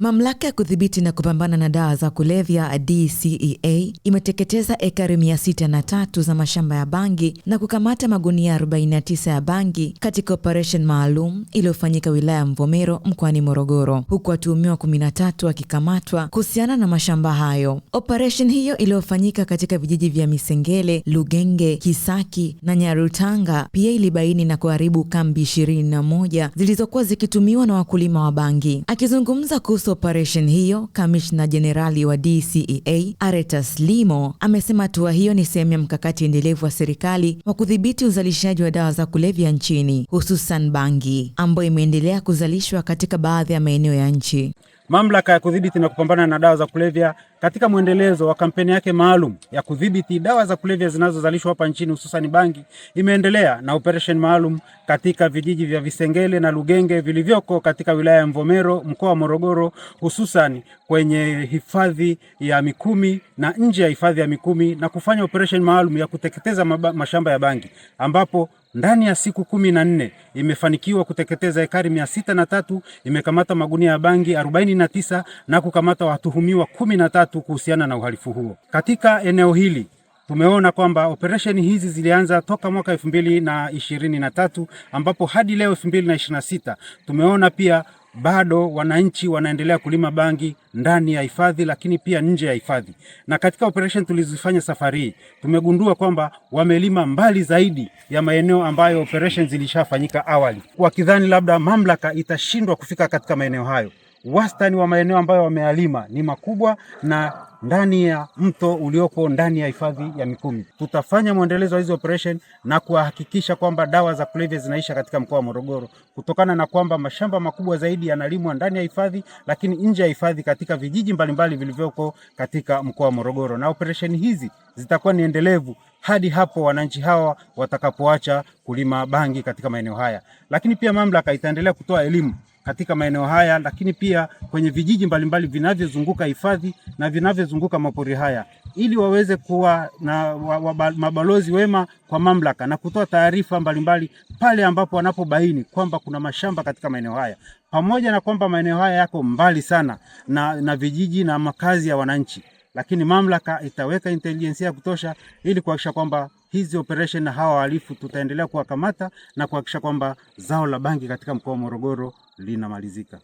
Mamlaka ya kudhibiti na kupambana na dawa za kulevya DCEA imeteketeza ekari 603 za mashamba ya bangi na kukamata magunia 49 ya bangi katika operation maalum iliyofanyika wilaya ya Mvomero mkoani Morogoro, huku watuhumiwa 13 wakikamatwa kuhusiana na mashamba hayo. Operation hiyo iliyofanyika katika vijiji vya Misengele, Lugenge, Kisaki na Nyarutanga pia ilibaini na kuharibu kambi 21 zilizokuwa zikitumiwa na wakulima wa bangi. Akizungumza kuhusu operation hiyo, Kamishna Jenerali wa DCEA Aretas Limo amesema hatua hiyo ni sehemu ya mkakati endelevu wa serikali wa kudhibiti uzalishaji wa dawa za kulevya nchini, hususan bangi ambayo imeendelea kuzalishwa katika baadhi ya maeneo ya nchi. Mamlaka ya kudhibiti na kupambana na dawa za kulevya katika mwendelezo wa kampeni yake maalum ya kudhibiti dawa za kulevya zinazozalishwa hapa nchini hususan bangi, imeendelea na operation maalum katika vijiji vya Visengele na Lugenge vilivyoko katika wilaya ya Mvomero mkoa wa Morogoro, hususan kwenye hifadhi ya Mikumi na nje ya hifadhi ya Mikumi, na kufanya operation maalum ya kuteketeza mashamba ya bangi, ambapo ndani ya siku 14 imefanikiwa kuteketeza ekari 603, imekamata magunia ya bangi 49 na kukamata watuhumiwa 13 kuhusiana na uhalifu huo. Katika eneo hili tumeona kwamba operation hizi zilianza toka mwaka 2023 ambapo hadi leo 2026 tumeona pia bado wananchi wanaendelea kulima bangi ndani ya hifadhi lakini pia nje ya hifadhi. Na katika operation tulizofanya safari tumegundua kwamba wamelima mbali zaidi ya maeneo ambayo operation zilishafanyika awali, wakidhani labda mamlaka itashindwa kufika katika maeneo hayo. Wastani wa maeneo ambayo wamealima ni makubwa na ndani ya mto ulioko ndani ya hifadhi ya Mikumi. Tutafanya mwendelezo wa hizo operation na kuhakikisha kwamba dawa za kulevya zinaisha katika mkoa wa Morogoro, kutokana na kwamba mashamba makubwa zaidi yanalimwa ndani ya hifadhi lakini nje ya hifadhi katika vijiji mbalimbali vilivyoko katika mkoa wa Morogoro. Na operation hizi zitakuwa ni endelevu hadi hapo wananchi hawa watakapoacha kulima bangi katika maeneo haya. Lakini pia mamlaka itaendelea kutoa elimu katika maeneo haya, lakini pia kwenye vijiji mbalimbali vinavyozunguka hifadhi na vinavyozunguka mapori haya, ili waweze kuwa na mabalozi wema kwa mamlaka na kutoa taarifa mbalimbali pale ambapo wanapobaini kwamba kuna mashamba katika maeneo haya, pamoja na kwamba maeneo haya yako mbali sana na vijiji na makazi ya wananchi. Lakini mamlaka itaweka intelijensia ya kutosha ili kuhakikisha kwamba hizi operation na hawa wahalifu tutaendelea kuwakamata na kuhakikisha kwamba zao la bangi katika mkoa wa Morogoro linamalizika.